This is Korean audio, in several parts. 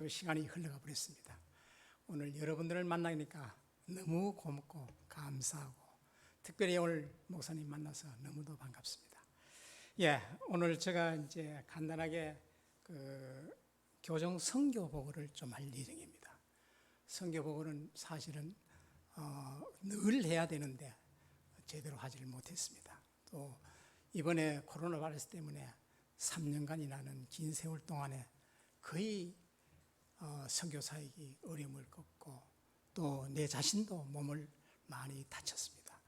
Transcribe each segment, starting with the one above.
그 시간이 흘러가 버렸습니다. 오늘 여러분들을 만나니까 너무 고맙고 감사하고 특별히 오늘 목사님 만나서 너무도 반갑습니다. 오늘 제가 이제 간단하게 그 교정 선교 보고를 좀 할 예정입니다. 선교 보고는 사실은 늘 해야 되는데 제대로 하지를 못했습니다. 또 이번에 코로나 바이러스 때문에 3년간이라는 긴 세월 동안에 거의 선교 사역이 어려움을 겪고 또 내 자신도 몸을 많이 다쳤습니다.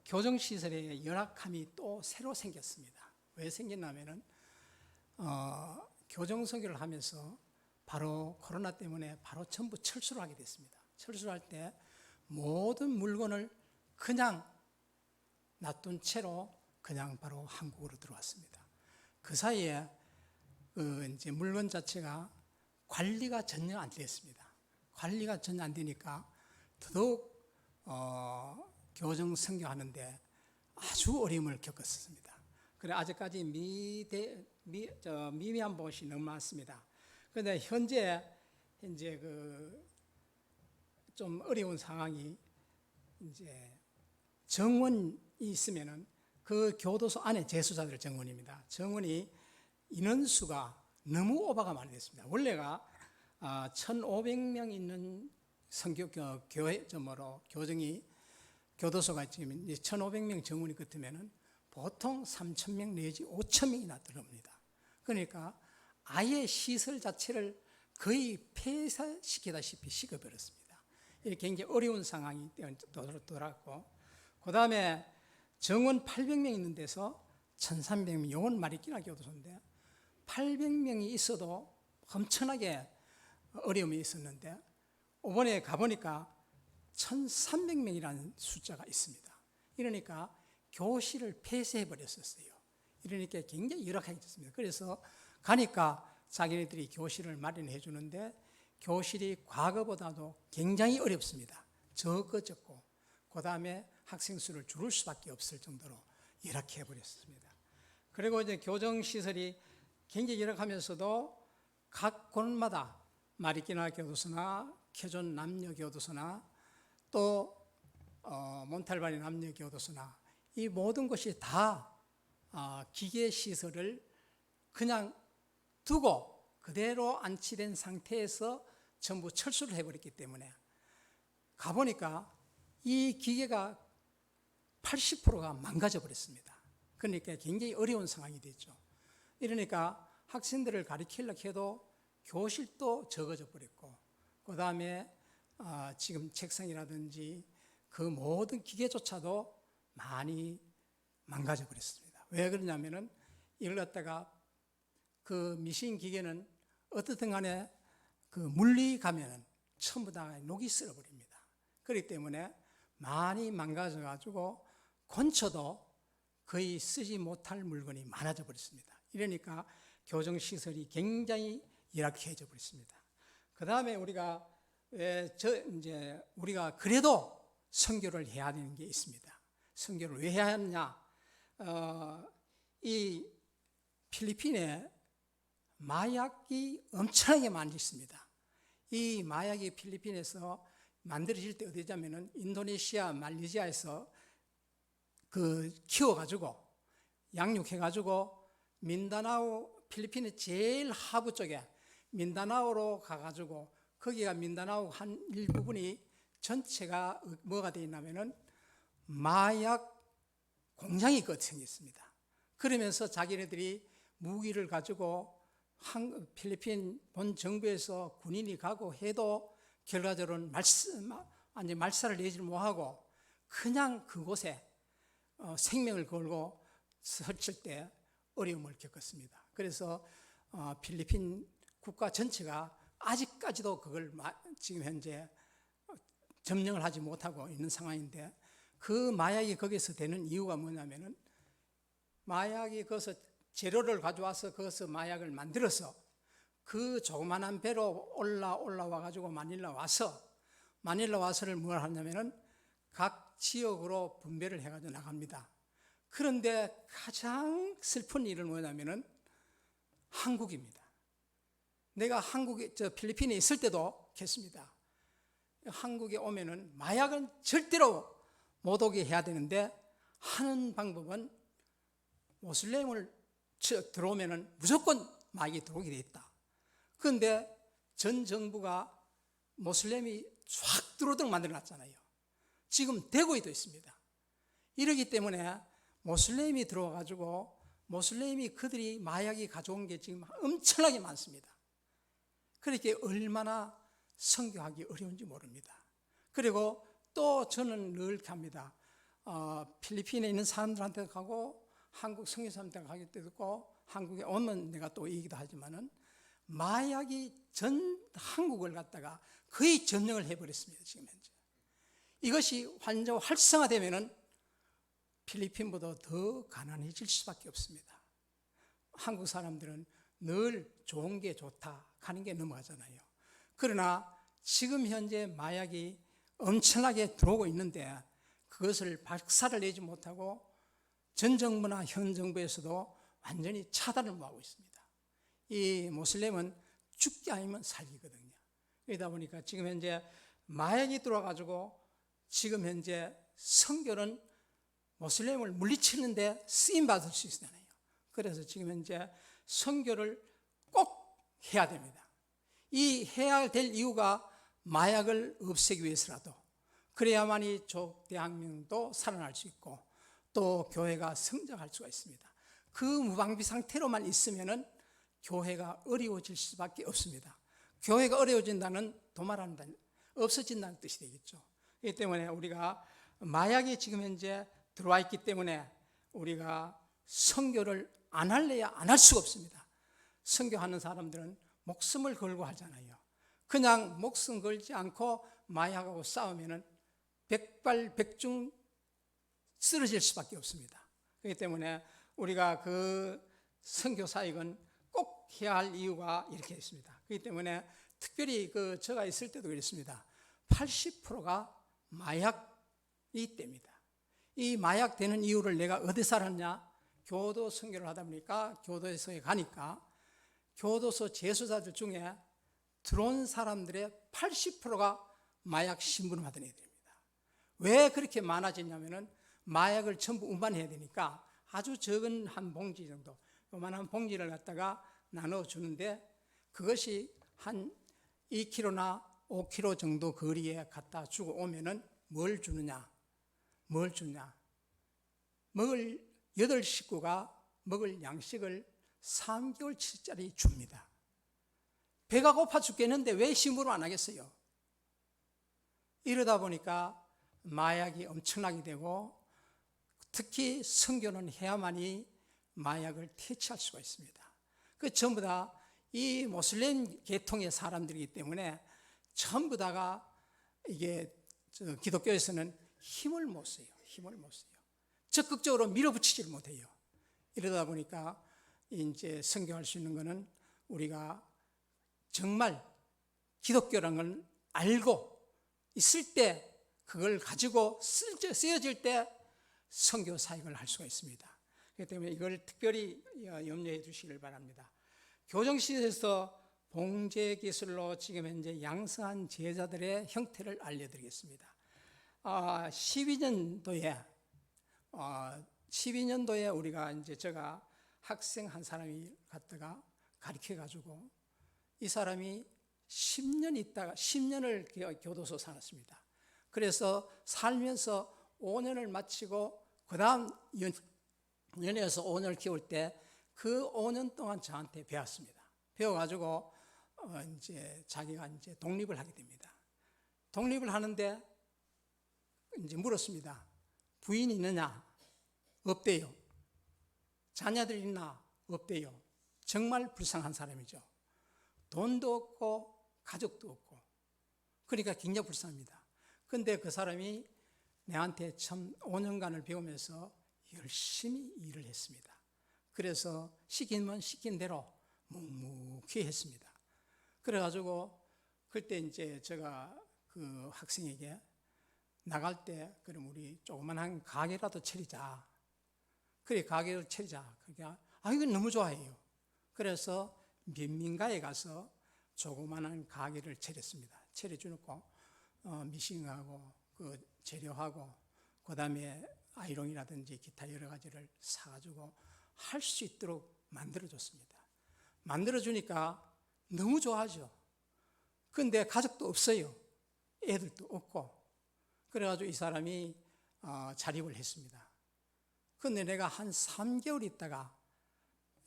교정시설에 열악함이 또 새로 생겼습니다. 왜 생겼냐면은 교정선교를 하면서 바로 코로나 때문에 바로 전부 철수를 하게 됐습니다. 철수를 할 때 모든 물건을 그냥 놔둔 채로 그냥 바로 한국으로 들어왔습니다. 그 사이에 이제 물건 자체가 관리가 전혀 안 됐습니다. 관리가 전혀 안 되니까 더더욱 교정 선교하는데 아주 어려움을 겪었습니다. 그래 아직까지 미미한 것이 너무 많습니다. 그런데 현재 좀 어려운 상황이 이제 정원이 있으면은 그 교도소 안에 재수자들 정원입니다. 정원이 인원수가 너무 오버가 많이 됐습니다. 원래가 1,500명 있는 교도소가 지금 1,500명 정원이 같으면은 보통 3,000명 내지 5,000명이나 들어옵니다. 그러니까 아예 시설 자체를 거의 폐쇄시키다시피 식어버렸습니다. 이렇게 굉장히 어려운 상황이 돌았고, 그 다음에 정원 800명 있는 데서 1,300명, 요건 마리끼나 교도소인데 800명이 있어도 엄청나게 어려움이 있었는데 이번에 가보니까 1,300명이라는 숫자가 있습니다. 이러니까 교실을 폐쇄해 버렸었어요. 이러니까 굉장히 열악하게 됐습니다. 그래서 가니까 자기네들이 교실을 마련해 주는데 교실이 과거보다도 굉장히 어렵습니다. 적어졌고 그 다음에 학생 수를 줄일 수밖에 없을 정도로 열악해 버렸습니다. 그리고 이제 교정시설이 굉장히 열악하면서도 각 곳마다 마리끼나 교도소나 켜존 남녀교도소나 또 몬탈바니 남녀교도소나 이 모든 것이 다 기계시설을 그냥 두고 그대로 안치된 상태에서 전부 철수를 해버렸기 때문에 가보니까 이 기계가 80%가 망가져 버렸습니다. 그러니까 굉장히 어려운 상황이 됐죠. 이러니까 학생들을 가르치려고 해도 교실도 적어져 버렸고 그 다음에 지금 책상이라든지 그 모든 기계조차도 많이 망가져 버렸습니다. 왜 그러냐면은 이걸 갖다가 그 미신 기계는 어떻든 간에 그 물리 가면은 전부 다 녹이 쓸어 버립니다. 그렇기 때문에 많이 망가져 가지고 건초도 거의 쓰지 못할 물건이 많아져 버렸습니다. 이러니까 교정시설이 굉장히 열악해져 버렸습니다. 그 다음에 우리가 그래도 선교를 해야 되는 게 있습니다. 선교를 왜 해야 하느냐? 이 필리핀에 마약이 엄청나게 많이 있습니다. 이 마약이 필리핀에서 만들어질 때 어디냐면은 인도네시아, 말레이시아에서 키워가지고 양육해가지고 민다나오, 필리핀의 제일 하부 쪽에 민다나오로 가가지고 거기가 민다나오 한 일부분이 전체가 뭐가 되어 있냐면은 마약 공장이 생겼습니다. 그러면서 자기네들이 무기를 가지고 필리핀 본 정부에서 군인이 가고 해도 결과적으로는 말살을 내지 못하고 그냥 그곳에 생명을 걸고 설칠 때 어려움을 겪었습니다. 그래서 필리핀 국가 전체가 아직까지도 그걸 지금 현재 점령을 하지 못하고 있는 상황인데 그 마약이 거기서 되는 이유가 뭐냐면은 마약이 거기서 재료를 가져와서 거기서 마약을 만들어서 그 조그만한 배로 올라와 가지고 마닐라 와서를 뭘 하냐면은 각 지역으로 분배를 해가지고 나갑니다. 그런데 가장 슬픈 일은 뭐냐면은 한국입니다. 내가 한국에 필리핀에 있을 때도 그랬습니다. 한국에 오면은 마약은 절대로 못 오게 해야 되는데 하는 방법은 모슬렘을 들어오면은 무조건 마약이 들어오게 돼 있다. 그런데 전 정부가 모슬렘이 쫙 들어오도록 만들어놨잖아요. 지금 대구에도 있습니다. 이러기 때문에 모슬렘이 들어와가지고 모슬렘이 그들이 마약이 가져온 게 지금 엄청나게 많습니다. 그렇게 얼마나 선교하기 어려운지 모릅니다. 그리고 또 저는 늘 이렇게 합니다. 필리핀에 있는 사람들한테 가고 한국 선교사람한테 가기 때도 있고 한국에 오면 내가 또 얘기도 하지만은 마약이 전 한국을 갖다가 거의 점령을 해버렸습니다. 지금 현재 이것이 완전 활성화되면은 필리핀보다 더 가난해질 수밖에 없습니다. 한국 사람들은 늘 좋은 게 좋다 하는 게 넘어가잖아요. 그러나 지금 현재 마약이 엄청나게 들어오고 있는데 그것을 박살을 내지 못하고 전 정부나 현 정부에서도 완전히 차단을 하고 있습니다. 이 모슬렘은 죽기 아니면 살기거든요. 그러다 보니까 지금 현재 마약이 들어와가지고 지금 현재 선교는 모슬렘을 물리치는데 쓰임받을 수 있잖아요. 그래서 지금 현재 선교를 꼭 해야 됩니다. 이 해야 될 이유가 마약을 없애기 위해서라도 그래야만이 대한민국도 살아날 수 있고 또 교회가 성장할 수가 있습니다. 그 무방비 상태로만 있으면은 교회가 어려워질 수밖에 없습니다. 교회가 어려워진다는 도말한다는 없어진다는 뜻이 되겠죠. 그렇기 때문에 우리가 마약이 지금 현재 들어와 있기 때문에 우리가 선교를 안 할래야 안 할 수가 없습니다. 선교하는 사람들은 목숨을 걸고 하잖아요. 그냥 목숨 걸지 않고 마약하고 싸우면은 백발백중 쓰러질 수밖에 없습니다. 그렇기 때문에 우리가 그 선교 사역은 꼭 해야 할 이유가 이렇게 있습니다. 그렇기 때문에 특별히 제가 있을 때도 그랬습니다. 80%가 마약이 됩니다. 이 마약 되는 이유를 내가 어디서 알았냐? 교도 선교를 하다 보니까 교도소에 가니까 교도소 재수자들 중에 들어온 사람들의 80%가 마약 심부름하던 애들입니다. 왜 그렇게 많아졌냐면은 마약을 전부 운반해야 되니까 아주 적은 한 봉지 정도, 요만한 봉지를 갖다가 나눠주는데 그것이 한 2kg나 5kg 정도 거리에 갖다 주고 오면은 뭘 주느냐? 먹을 8식구가 먹을 양식을 3개월치짜리 줍니다. 배가 고파 죽겠는데 왜 심부름 안 하겠어요? 이러다 보니까 마약이 엄청나게 되고 특히 선교는 해야만이 마약을 퇴치할 수가 있습니다. 전부 다 이 모슬렘 계통의 사람들이기 때문에 전부 다가 이게 기독교에서는 힘을 못 써요. 적극적으로 밀어붙이지를 못해요. 이러다 보니까 이제 선교할 수 있는 것은 우리가 정말 기독교라는 걸 알고 있을 때 그걸 가지고 쓰여질 때 선교 사역을 할 수가 있습니다. 그렇기 때문에 이걸 특별히 염려해 주시길 바랍니다. 교정실에서 봉제 기술로 지금 현재 양성한 제자들의 형태를 알려드리겠습니다. 12년도에 우리가 이제 제가 학생 한 사람이 갔다가 가르쳐가지고 이 사람이 10년 있다가 10년을 교도소 살았습니다. 그래서 살면서 5년을 마치고 그 다음 연애에서 5년을 키울 때 그 5년 동안 저한테 배웠습니다. 배워가지고 이제 자기가 이제 독립을 하게 됩니다. 독립을 하는데 이제 물었습니다. 부인이 있느냐? 없대요. 자녀들 있나? 없대요. 정말 불쌍한 사람이죠. 돈도 없고 가족도 없고 그러니까 굉장히 불쌍합니다. 그런데 그 사람이 내한테 참 5년간을 배우면서 열심히 일을 했습니다. 그래서 시키면 시킨 대로 묵묵히 했습니다. 그래가지고 그때 이제 제가 그 학생에게 나갈 때 그럼 우리 조그만한 가게라도 차리자. 그래 가게를 차리자. 그러니까 이건 너무 좋아해요. 그래서 민민가에 가서 조그마한 가게를 차렸습니다. 차려주고 미싱하고 그 재료하고 그 다음에 아이롱이라든지 기타 여러 가지를 사가지고 할 수 있도록 만들어줬습니다. 만들어주니까 너무 좋아하죠. 근데 가족도 없어요. 애들도 없고. 그래가지고 이 사람이 자립을 했습니다. 근데 내가 한 3개월 있다가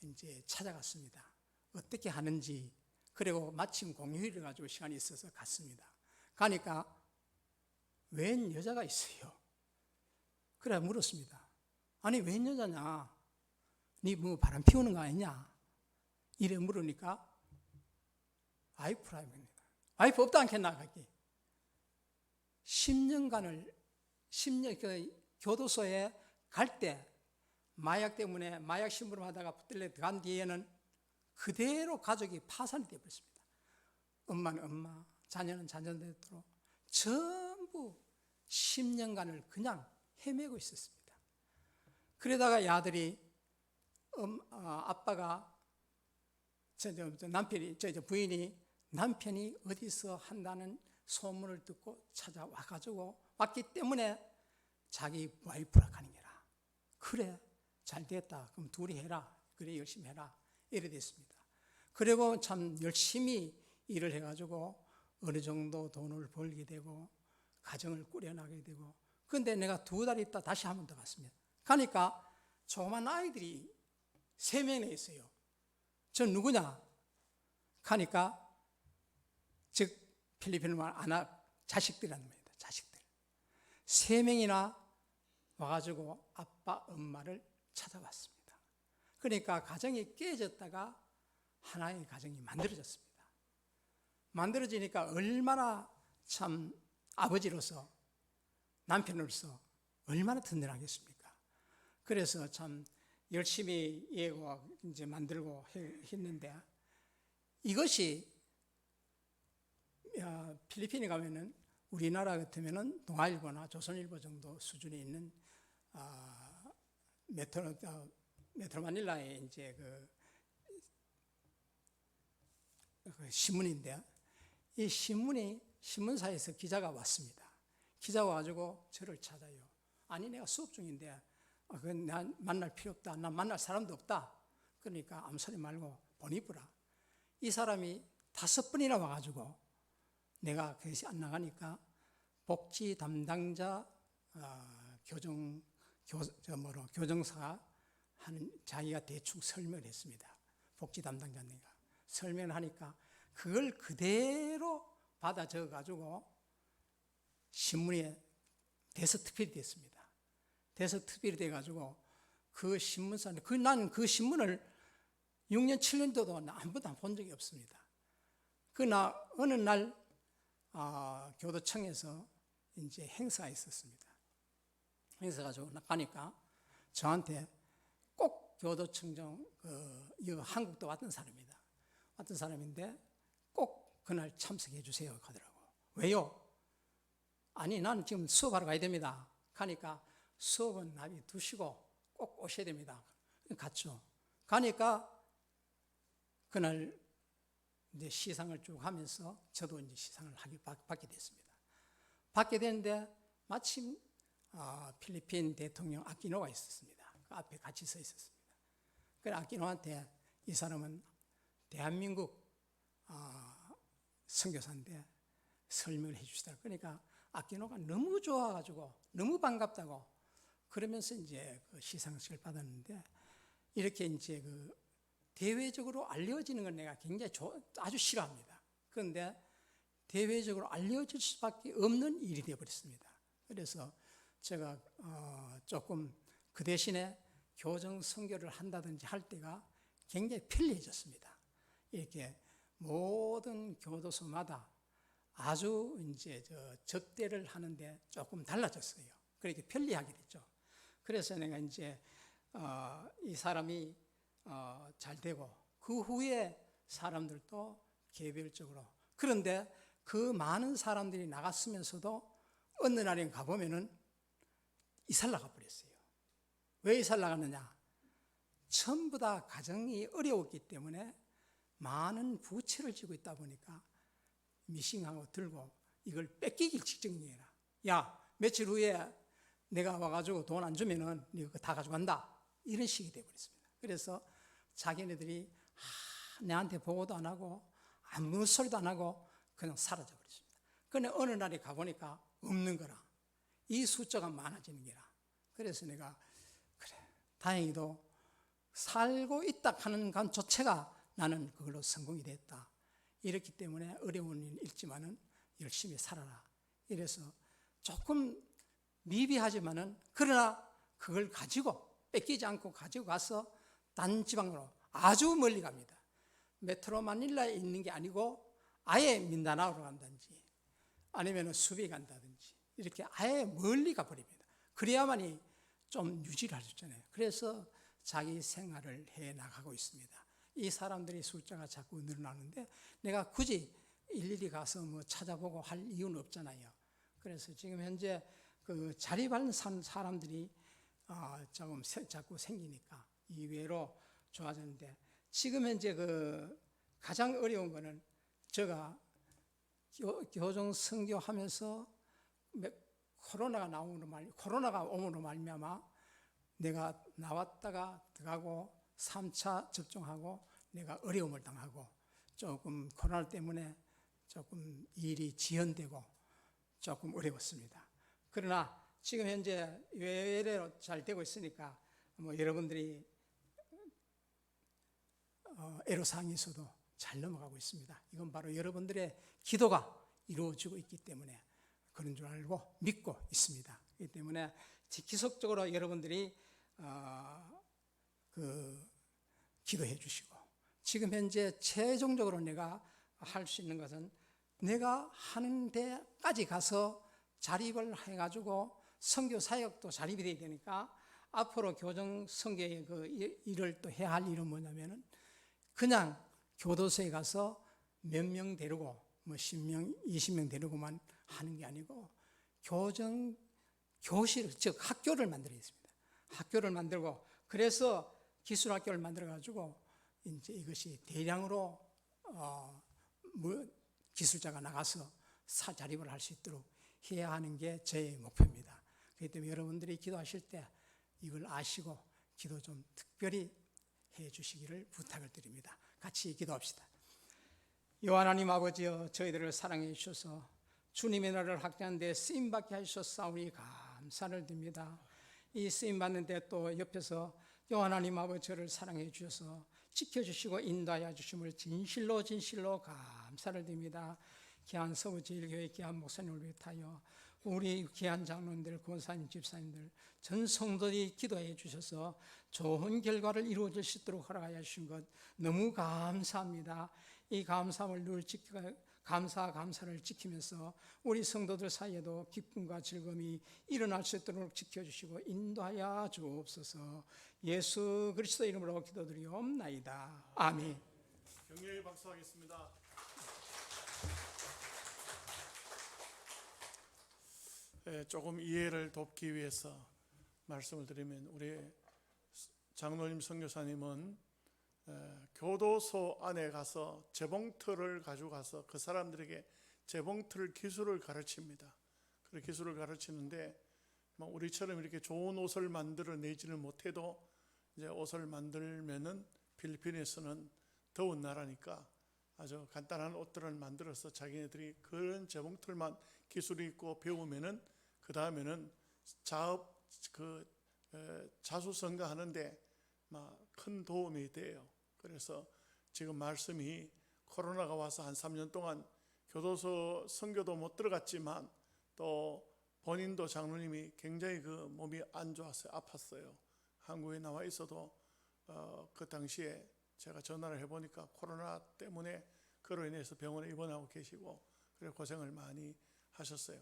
이제 찾아갔습니다. 어떻게 하는지. 그리고 마침 공휴일을 가지고 시간이 있어서 갔습니다. 가니까 웬 여자가 있어요. 그래 물었습니다. 아니 웬 여자냐? 니 뭐 바람 피우는 거 아니냐? 이래 물으니까 와이프라는 겁니다. 와이프 없다 않겠나 거기. 10년간을 그 교도소에 갈 때 마약 때문에 마약 심부름하다가 붙들려 간 뒤에는 그대로 가족이 파산이 되어버렸습니다. 엄마는 엄마, 자녀는 자녀대로 전부 10년간을 그냥 헤매고 있었습니다. 그러다가 이 아들이 아빠가 부인이 남편이 어디서 한다는 소문을 듣고 찾아와가지고 왔기 때문에 자기 와이프라 하는 게라. 그래 잘 됐다. 그럼 둘이 해라. 그래 열심히 해라. 이래 됐습니다. 그리고 참 열심히 일을 해가지고 어느 정도 돈을 벌게 되고 가정을 꾸려나가게 되고. 그런데 내가 2달 있다 다시 한 번 더 갔습니다. 가니까 조그만 아이들이 3명이나 있어요. 전 누구냐? 가니까 즉 필리핀말 아나 자식들이라는 겁니다. 자식들 3명이나 와가지고 아빠 엄마를 찾아왔습니다. 그러니까 가정이 깨졌다가 하나의 가정이 만들어졌습니다. 만들어지니까 얼마나 참 아버지로서 남편으로서 얼마나 든든하겠습니까? 그래서 참 열심히 이제 만들고 했는데 이것이 필리핀에 가면은 우리나라 같으면은 동아일보나 조선일보 정도 수준에 있는 메트로 마닐라의 이제 그 신문인데 이 신문사에서 기자가 왔습니다. 기자가 와가지고 저를 찾아요. 아니 내가 수업 중인데 그건 난 만날 필요 없다. 난 만날 사람도 없다. 그러니까 아무 소리 말고 보내보라. 이 사람이 5번이나 와가지고 내가 그것이 안 나가니까 복지 담당자 교정사가 하는 자기가 대충 설명을 했습니다. 복지 담당자가 설명을 하니까 그걸 그대로 받아 적어가지고 신문에 대서특필이 됐습니다. 대서특필이 돼가지고 그 신문사는 나는 그 신문을 6년 7년도도 한 번도 본 적이 없습니다. 그러나 어느 날 교도청에서 이제 행사가 있었습니다. 행사가 가니까 저한테 꼭 교도청장 한국도 왔던 사람입니다. 왔던 사람인데 꼭 그날 참석해 주세요 하더라고요. 왜요? 아니 나는 지금 수업하러 가야 됩니다. 가니까 수업은 나비 두시고 꼭 오셔야 됩니다. 갔죠. 가니까 그날 이제 시상을 쭉 하면서 저도 이제 시상을 받게 됐습니다. 받게 됐는데 마침 필리핀 대통령 아키노가 있었습니다. 그 앞에 같이 서 있었습니다. 그래서 아키노한테 이 사람은 대한민국 선교사인데 설명을 해주시더라고요. 그러니까 아키노가 너무 좋아가지고 너무 반갑다고 그러면서 이제 그 시상식을 받았는데 이렇게 이제 그 대외적으로 알려지는 건 내가 굉장히 아주 싫어합니다. 그런데 대외적으로 알려질 수밖에 없는 일이 되어버렸습니다. 그래서 제가 조금 그 대신에 교정 선교를 한다든지 할 때가 굉장히 편리해졌습니다. 이렇게 모든 교도소마다 아주 이제 접대를 하는데 조금 달라졌어요. 그렇게 편리하게 됐죠. 그래서 내가 이제 이 사람이 잘 되고 그 후에 사람들도 개별적으로 그런데 그 많은 사람들이 나갔으면서도 어느 날에 가보면은 이살 나가 버렸어요. 왜 이살 나갔느냐? 전부 다 가정이 어려웠기 때문에 많은 부채를 지고 있다 보니까 미싱하고 들고 이걸 뺏기길 직전이라. 야, 며칠 후에 내가 와가지고 돈 안 주면은 네가 그거 다 가져간다. 이런 식이 되어버렸습니다. 그래서 자기네들이 내한테 보고도 안 하고 아무 소리도 안 하고 그냥 사라져 버렸습니다. 그런데 어느 날에 가보니까 없는 거라. 이 숫자가 많아지는 게라. 그래서 내가 그래, 다행히도 살고 있다 하는 것 자체가 나는 그걸로 성공이 됐다. 이렇기 때문에 어려운 일 있지만은 열심히 살아라. 이래서 조금 미비하지만은 그러나 그걸 가지고 뺏기지 않고 가지고 가서 단지방으로 아주 멀리 갑니다. 메트로 마닐라에 있는 게 아니고 아예 민다나오로 간다든지 아니면 수비 간다든지 이렇게 아예 멀리 가버립니다. 그래야만이 좀 유지를 할 수 있잖아요. 그래서 자기 생활을 해 나가고 있습니다. 이 사람들이 숫자가 자꾸 늘어나는데 내가 굳이 일일이 가서 뭐 찾아보고 할 이유는 없잖아요. 그래서 지금 현재 그 자립하는 사람들이 조금 자꾸 생기니까 이외로 좋아졌는데 지금 현재 그 가장 어려운 거는 제가 교정 선교하면서 코로나가 오므로 말미암아 내가 나왔다가 들어가고 3차 접종하고 내가 어려움을 당하고 조금 코로나 때문에 조금 일이 지연되고 조금 어려웠습니다. 그러나 지금 현재 외래로 잘 되고 있으니까 뭐 여러분들이 애로사항이 있어도 잘 넘어가고 있습니다. 이건 바로 여러분들의 기도가 이루어지고 있기 때문에 그런 줄 알고 믿고 있습니다. 그렇기 때문에 지키속적으로 여러분들이 기도해 주시고 지금 현재 최종적으로 내가 할 수 있는 것은 내가 하는 데까지 가서 자립을 해가지고 선교 사역도 자립이 돼야 되니까 앞으로 교정 선교의 그 일을 또 해야 할 일은 뭐냐면은 그냥 교도소에 가서 몇 명 데리고 뭐 10명, 20명 데리고만 하는 게 아니고 교정 교실, 즉 학교를 만들겠습니다. 학교를 만들고 그래서 기술학교를 만들어 가지고 이제 이것이 대량으로 기술자가 나가서 자립을 할 수 있도록 해야 하는 게 제 목표입니다. 그렇기 때문에 여러분들이 기도하실 때 이걸 아시고 기도 좀 특별히 해 주시기를 부탁을 드립니다. 같이 기도합시다. 여호와 하나님 아버지여, 저희들을 사랑해 주셔서 주님의 나라를 확장하는 데 쓰임받게 하셨사오니 감사를 드립니다. 이 쓰임받는 데 또 옆에서 여호와 하나님 아버지를 사랑해 주셔서 지켜주시고 인도하여 주심을 진실로 감사를 드립니다. 귀한 서부제일교회 귀한 목사님을 비롯하여 우리 귀한 장로님들, 권사님, 집사님들, 전 성도들이 기도해 주셔서 좋은 결과를 이루어질 수 있도록 허락하여 주신 것 너무 감사합니다. 이 감사함을 늘 감사를 지키면서 우리 성도들 사이에도 기쁨과 즐거움이 일어날 수 있도록 지켜주시고 인도하여 주옵소서. 예수 그리스도 이름으로 기도드리옵나이다. 아멘. 격려의 박수하겠습니다. 조금 이해를 돕기 위해서 말씀을 드리면 우리 장로님 선교사님은 교도소 안에 가서 재봉틀을 가지고 가서 그 사람들에게 재봉틀 기술을 가르칩니다. 그 기술을 가르치는데 우리처럼 이렇게 좋은 옷을 만들어 내지는 못해도 이제 옷을 만들면은 필리핀에서는 더운 나라니까 아주 간단한 옷들을 만들어서 자기네들이 그런 재봉틀만 기술이 있고 배우면은 그 다음에는 자수성가 하는데 큰 도움이 돼요. 그래서 지금 말씀이 코로나가 와서 한 3년 동안 교도소 선교도 못 들어갔지만 또 본인도 장로님이 굉장히 그 몸이 안 좋았어요. 아팠어요. 한국에 나와 있어도 그 당시에 제가 전화를 해보니까 코로나 때문에 그로 인해서 병원에 입원하고 계시고 그래 고생을 많이 하셨어요.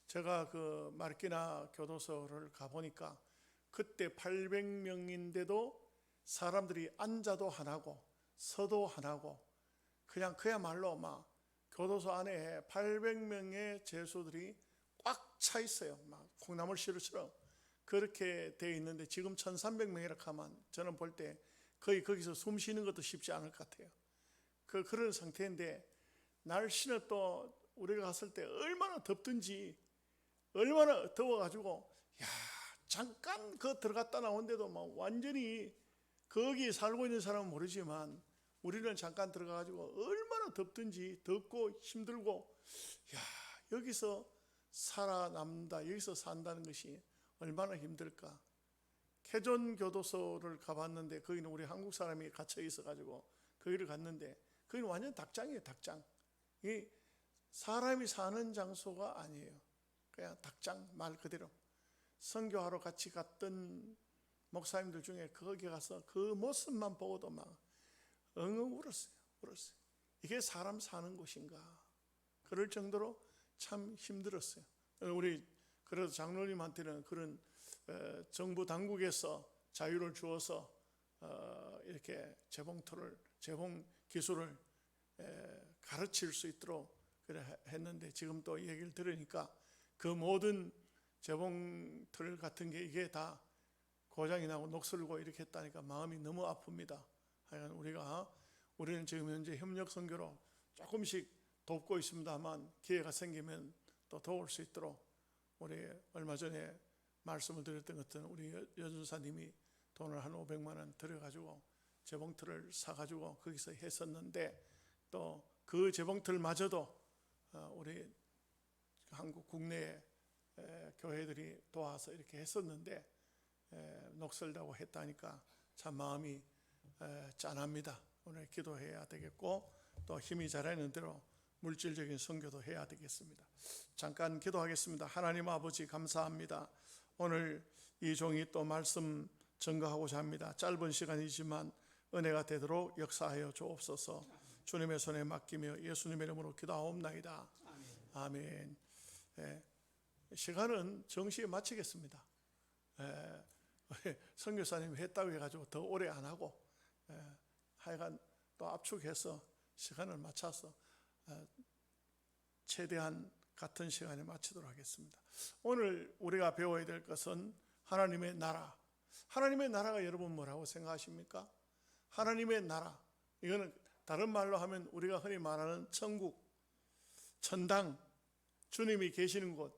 제가 그 마르키나 교도소를 가보니까 그때 800명인데도 사람들이 앉아도 안 하고 서도 안 하고 그냥 그야말로 막 교도소 안에 800명의 죄수들이 꽉 차 있어요. 막 콩나물 시루처럼 그렇게 돼 있는데 지금 1300명이라 하면 저는 볼 때 거의 거기서 숨 쉬는 것도 쉽지 않을 것 같아요. 그런 상태인데, 날씨는 또 우리가 갔을 때 얼마나 덥든지, 얼마나 더워가지고 잠깐 들어갔다 나온데도 막 완전히, 거기 살고 있는 사람은 모르지만 우리는 잠깐 들어가가지고 얼마나 덥든지, 덥고 힘들고, 여기서 살아남는다, 여기서 산다는 것이 얼마나 힘들까. 캐존 교도소를 가봤는데, 거기는 우리 한국 사람이 갇혀 있어가지고 거기를 갔는데, 거기는 완전 닭장이에요, 닭장. 이 사람이 사는 장소가 아니에요. 그냥 닭장, 말 그대로. 선교하러 같이 갔던 목사님들 중에 거기 가서 그 모습만 보고도 막 엉엉 울었어요. 이게 사람 사는 곳인가, 그럴 정도로 참 힘들었어요. 우리 그래도 장로님한테는 그런 정부 당국에서 자유를 주어서 이렇게 재봉 기술을 가르칠 수 있도록 그래 했는데, 지금 또 얘기를 들으니까 그 모든 재봉틀 같은 게 이게 다 고장이 나고 녹슬고 이렇게 했다니까 마음이 너무 아픕니다. 하여간 우리는 지금 현재 협력 선교로 조금씩 돕고 있습니다만, 기회가 생기면 또 도울 수 있도록, 우리 얼마 전에 말씀을 드렸던 것은 우리 여준사님이 돈을 한 500만 원 들여가지고 재봉틀을 사가지고 거기서 했었는데, 또 그 재봉틀마저도 우리 한국 국내 교회들이 도와서 이렇게 했었는데 녹슬다고 했다니까 참 마음이 짠합니다. 오늘 기도해야 되겠고, 또 힘이 자라는 대로 물질적인 선교도 해야 되겠습니다. 잠깐 기도하겠습니다. 하나님 아버지, 감사합니다. 오늘 이 종이 또 말씀 전가하고자 합니다. 짧은 시간이지만 은혜가 되도록 역사하여 주옵소서. 주님의 손에 맡기며 예수님의 이름으로 기도하옵나이다. 아멘. 시간은 정시에 마치겠습니다. 선교사님이 했다고 해가지고 더 오래 안 하고, 하여간 또 압축해서 시간을 맞춰서 최대한 같은 시간에 마치도록 하겠습니다. 오늘 우리가 배워야 될 것은 하나님의 나라. 하나님의 나라가 여러분 뭐라고 생각하십니까? 하나님의 나라, 이거는 다른 말로 하면 우리가 흔히 말하는 천국, 천당, 주님이 계시는 곳,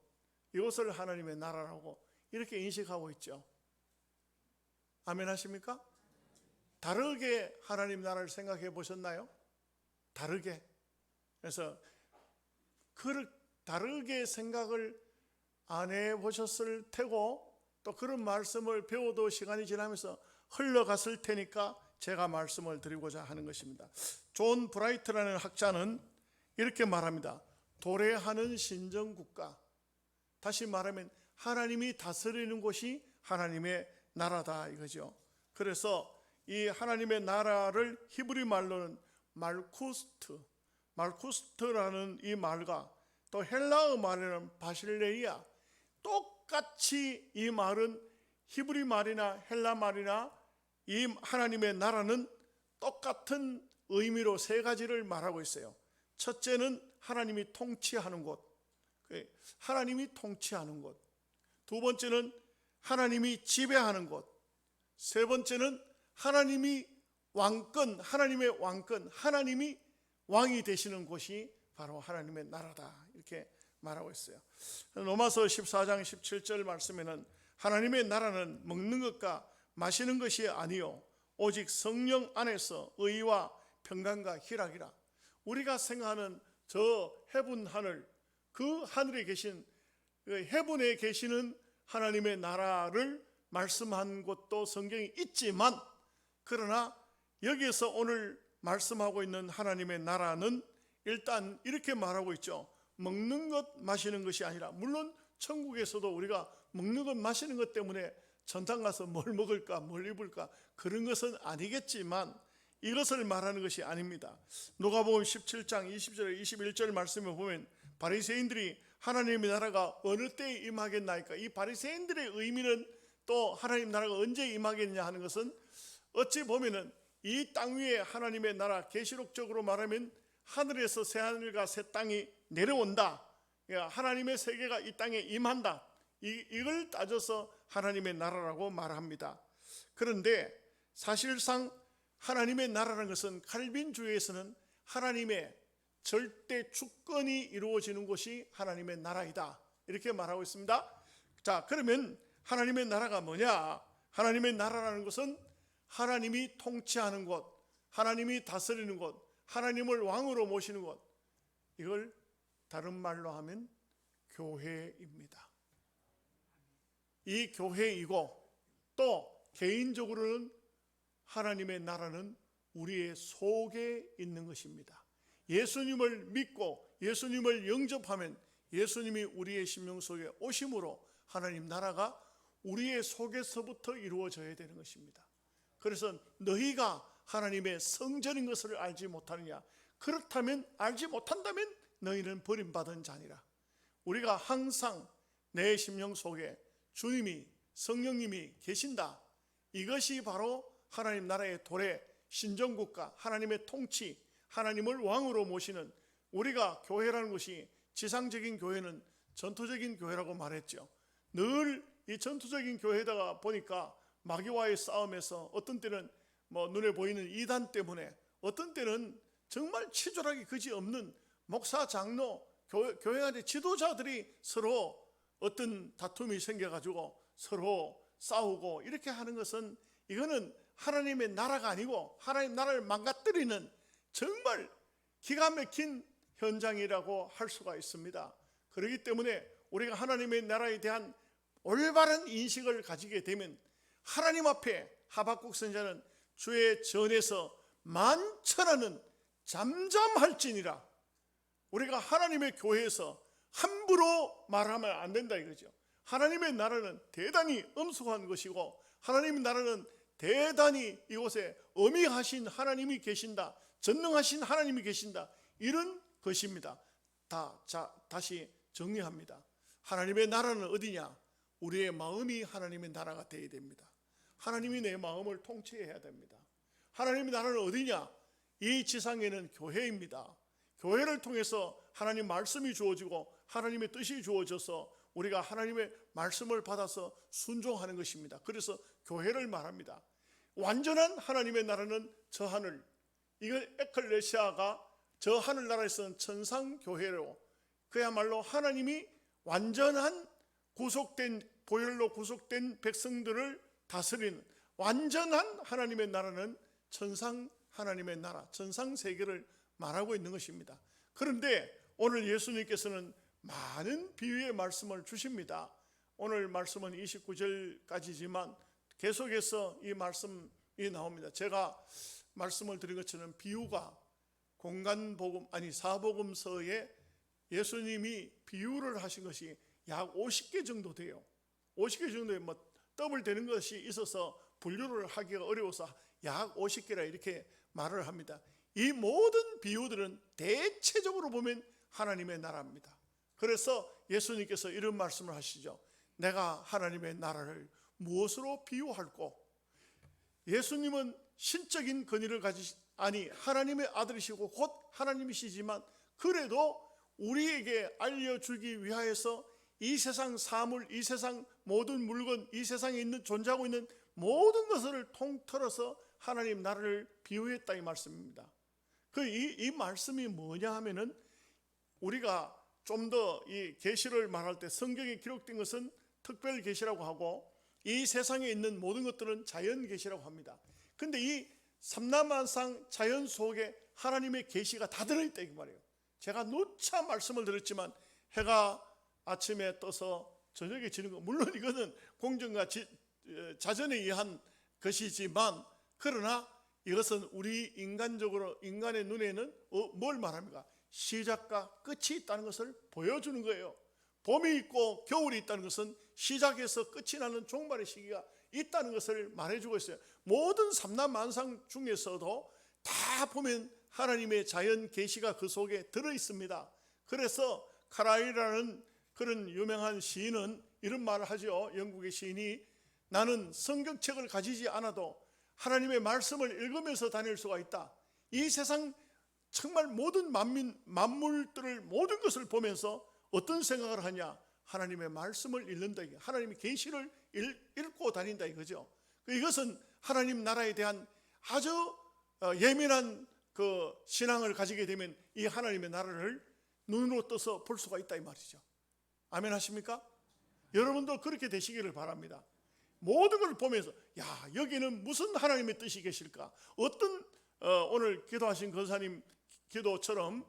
이것을 하나님의 나라라고 이렇게 인식하고 있죠. 아멘 하십니까? 다르게 하나님 나라를 생각해 보셨나요? 다르게. 그래서 다르게 생각을 안 해보셨을 테고, 또 그런 말씀을 배워도 시간이 지나면서 흘러갔을 테니까 제가 말씀을 드리고자 하는 것입니다. 존 브라이트라는 학자는 이렇게 말합니다. 도래하는 신정국가, 다시 말하면 하나님이 다스리는 곳이 하나님의 나라다 이거죠. 그래서 이 하나님의 나라를 히브리 말로는 말쿠스트라는 이 말과 또 헬라어 말에는 바실레이아, 똑같이 이 말은 히브리 말이나 헬라 말이나 이 하나님의 나라는 똑같은 의미로 세 가지를 말하고 있어요. 첫째는 하나님이 통치하는 곳, 하나님이 통치하는 곳. 두 번째는 하나님이 지배하는 곳. 세 번째는 하나님이 왕권, 하나님의 왕권, 하나님이 왕이 되시는 곳이 바로 하나님의 나라다, 이렇게 말하고 있어요. 로마서 14장 17절 말씀에는 하나님의 나라는 먹는 것과 마시는 것이 아니요 오직 성령 안에서 의와 평강과 희락이라. 우리가 생각하는 저 해분 하늘, 그 하늘에 계신, 그 해분에 계시는 하나님의 나라를 말씀한 것도 성경이 있지만, 그러나 여기에서 오늘 말씀하고 있는 하나님의 나라는 일단 이렇게 말하고 있죠. 먹는 것 마시는 것이 아니라, 물론 천국에서도 우리가 먹는 것 마시는 것 때문에 전당 가서 뭘 먹을까 뭘 입을까 그런 것은 아니겠지만, 이것을 말하는 것이 아닙니다. 누가복음 17장 20절 21절 말씀에 보면 바리새인들이 하나님의 나라가 어느 때에 임하겠나이까, 이 바리새인들의 의미는 또 하나님 나라가 언제 임하겠냐 하는 것은, 어찌 보면은 이 땅 위에 하나님의 나라, 계시록적으로 말하면 하늘에서 새 하늘과 새 땅이 내려온다, 하나님의 세계가 이 땅에 임한다, 이걸 따져서 하나님의 나라라고 말합니다. 그런데 사실상 하나님의 나라라는 것은 칼빈주의에서는 하나님의 절대 주권이 이루어지는 곳이 하나님의 나라이다, 이렇게 말하고 있습니다. 자, 그러면 하나님의 나라가 뭐냐? 하나님의 나라라는 것은 하나님이 통치하는 곳, 하나님이 다스리는 곳, 하나님을 왕으로 모시는 곳, 이걸 다른 말로 하면 교회입니다. 이 교회이고, 또 개인적으로는 하나님의 나라는 우리의 속에 있는 것입니다. 예수님을 믿고 예수님을 영접하면 예수님이 우리의 심령 속에 오심으로 하나님 나라가 우리의 속에서부터 이루어져야 되는 것입니다. 그래서 너희가 하나님의 성전인 것을 알지 못하느냐? 그렇다면, 알지 못한다면 너희는 버림받은 자니라. 우리가 항상 내 심령 속에 주님이, 성령님이 계신다, 이것이 바로 하나님 나라의 도래, 신정국가, 하나님의 통치, 하나님을 왕으로 모시는, 우리가 교회라는 것이 지상적인 교회는 전투적인 교회라고 말했죠. 늘 이 전투적인 교회에다가 보니까 마귀와의 싸움에서 어떤 때는 눈에 보이는 이단 때문에, 어떤 때는 정말 치졸하기 그지없는 목사, 장로, 교회 안의 지도자들이 서로 어떤 다툼이 생겨가지고 서로 싸우고 이렇게 하는 것은, 이거는 하나님의 나라가 아니고 하나님 나라를 망가뜨리는 정말 기가 막힌 현장이라고 할 수가 있습니다. 그렇기 때문에 우리가 하나님의 나라에 대한 올바른 인식을 가지게 되면, 하나님 앞에 하박국 선지자는 주의 전에서 만천하는 잠잠할지니라. 우리가 하나님의 교회에서 함부로 말하면 안 된다 이거죠. 하나님의 나라는 대단히 엄숙한 것이고, 하나님의 나라는 대단히 이곳에 어미하신 하나님이 계신다, 전능하신 하나님이 계신다, 이런 것입니다. 다시 정리합니다. 하나님의 나라는 어디냐? 우리의 마음이 하나님의 나라가 되어야 됩니다. 하나님이 내 마음을 통치해야 됩니다. 하나님의 나라는 어디냐? 이 지상에는 교회입니다. 교회를 통해서 하나님 말씀이 주어지고 하나님의 뜻이 주어져서 우리가 하나님의 말씀을 받아서 순종하는 것입니다. 그래서 교회를 말합니다. 완전한 하나님의 나라는 저 하늘, 이건 에클레시아가 저 하늘나라에서는 천상교회로, 그야말로 하나님이 완전한 구속된, 보혈로 구속된 백성들을 다스리는 완전한 하나님의 나라는 천상 하나님의 나라, 천상 세계를 말하고 있는 것입니다. 그런데 오늘 예수님께서는 많은 비유의 말씀을 주십니다. 오늘 말씀은 29절까지지만 계속해서 이 말씀이 나옵니다. 제가 말씀을 드린 것처럼 비유가 사복음서에 예수님이 비유를 하신 것이 약 50개 정도 돼요. 50개 정도에 더블 되는 것이 있어서 분류를 하기가 어려워서 약 50개라 이렇게 말을 합니다. 이 모든 비유들은 대체적으로 보면 하나님의 나라입니다. 그래서 예수님께서 이런 말씀을 하시죠. 내가 하나님의 나라를 무엇으로 비유할꼬? 예수님은 신적인 권위를 하나님의 아들이시고 곧 하나님이시지만, 그래도 우리에게 알려주기 위하여서 이 세상 사물, 이 세상 모든 물건, 이 세상에 있는 존재하고 있는 모든 것을 통틀어서 하나님 나라를 비유했다 이 말씀입니다. 이 말씀이 뭐냐 하면은, 우리가 좀 더 이 계시를 말할 때 성경에 기록된 것은 특별 계시라고 하고, 이 세상에 있는 모든 것들은 자연 계시라고 합니다. 근데 이 삼라만상 자연 속에 하나님의 계시가 다 들어있다 이 말이에요. 제가 누차 말씀을 드렸지만, 해가 아침에 떠서 저녁에 지는 것, 물론 이거는 공정과 자전에 의한 것이지만, 그러나 이것은 우리 인간의 눈에는 뭘 말합니까? 시작과 끝이 있다는 것을 보여주는 거예요. 봄이 있고 겨울이 있다는 것은 시작에서 끝이 나는 종말의 시기가 있다는 것을 말해주고 있어요. 모든 삼라만상 중에서도 다 보면 하나님의 자연 계시가 그 속에 들어 있습니다. 그래서 카라일이라는 그런 유명한 시인은 이런 말을 하죠. 영국의 시인이, 나는 성경책을 가지지 않아도 하나님의 말씀을 읽으면서 다닐 수가 있다. 이 세상 정말 모든 만물들을, 모든 것을 보면서 어떤 생각을 하냐? 하나님의 말씀을 읽는다. 하나님의 계시를 읽고 다닌다 이거죠. 이것은 하나님 나라에 대한 아주 예민한 그 신앙을 가지게 되면 이 하나님의 나라를 눈으로 떠서 볼 수가 있다 이 말이죠. 아멘 하십니까? 여러분도 그렇게 되시기를 바랍니다. 모든 걸 보면서 야, 여기는 무슨 하나님의 뜻이 계실까? 어떤 오늘 기도하신 권사님 기도처럼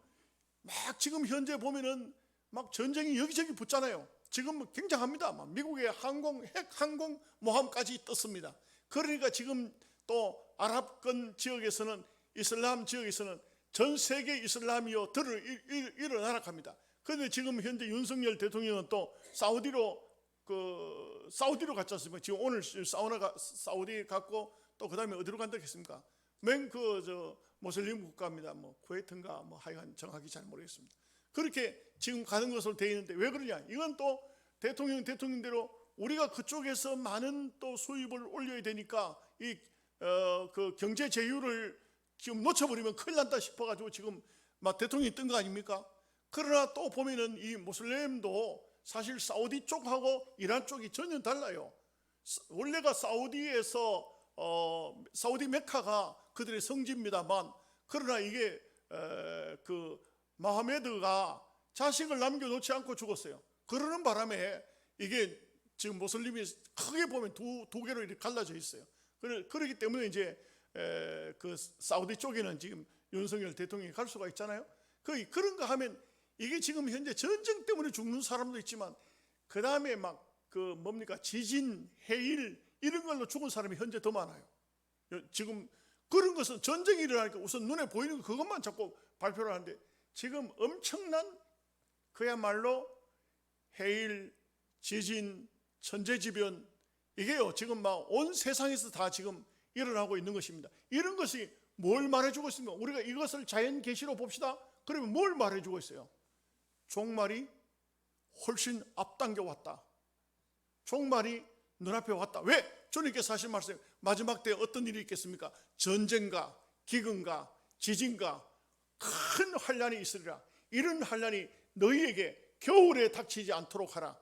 막 지금 현재 보면은 막 전쟁이 여기저기 붙잖아요. 지금 굉장합니다. 막 미국의 핵 항공 모함까지 떴습니다. 그러니까 지금 또 아랍권 지역에서는, 이슬람 지역에서는 전 세계 이슬람이요 일어나라 합니다. 그런데 지금 현재 윤석열 대통령은 또 사우디로 갔지 않습니까? 지금 오늘 사우디 갔고 또 그다음에 어디로 간다고 했습니까? 모슬림 국가입니다. 뭐 쿠웨이트인가 뭐 하여간 정확히 잘 모르겠습니다. 그렇게 지금 가는 것으로 되어 있는데 왜 그러냐? 이건 또 대통령대로 우리가 그쪽에서 많은 또 수입을 올려야 되니까 그 경제 제휴를 지금 놓쳐버리면 큰일 난다 싶어가지고 지금 막 대통령이 뜬 거 아닙니까? 그러나 또 보면은 이 모슬렘도 사실 사우디 쪽하고 이란 쪽이 전혀 달라요. 원래가 사우디에서 사우디 메카가 그들의 성지입니다만, 그러나 이게 그 마하메드가 자식을 남겨놓지 않고 죽었어요. 그러는 바람에 이게 지금 모슬림이 크게 보면 두 개로 이렇게 갈라져 있어요. 그렇기 때문에 이제 그 사우디 쪽에는 지금 윤석열 대통령이 갈 수가 있잖아요. 그런가 하면 이게 지금 현재 전쟁 때문에 죽는 사람도 있지만 그 다음에 막 그 지진, 해일 이런 걸로 죽은 사람이 현재 더 많아요. 지금 그런 것은 전쟁이 일어나니까 우선 눈에 보이는 그것만 자꾸 발표를 하는데 지금 엄청난 그야말로 해일, 지진, 천재지변 이게요 지금 막 온 세상에서 다 지금 일어나고 있는 것입니다. 이런 것이 뭘 말해주고 있습니까? 우리가 이것을 자연 계시로 봅시다. 그러면 뭘 말해주고 있어요? 종말이 훨씬 앞당겨 왔다. 종말이 눈앞에 왔다. 왜? 주님께서 하신 말씀, 마지막 때 어떤 일이 있겠습니까? 전쟁과 기근과 지진과 큰 환란이 있으리라. 이런 환란이 너희에게 겨울에 닥치지 않도록 하라.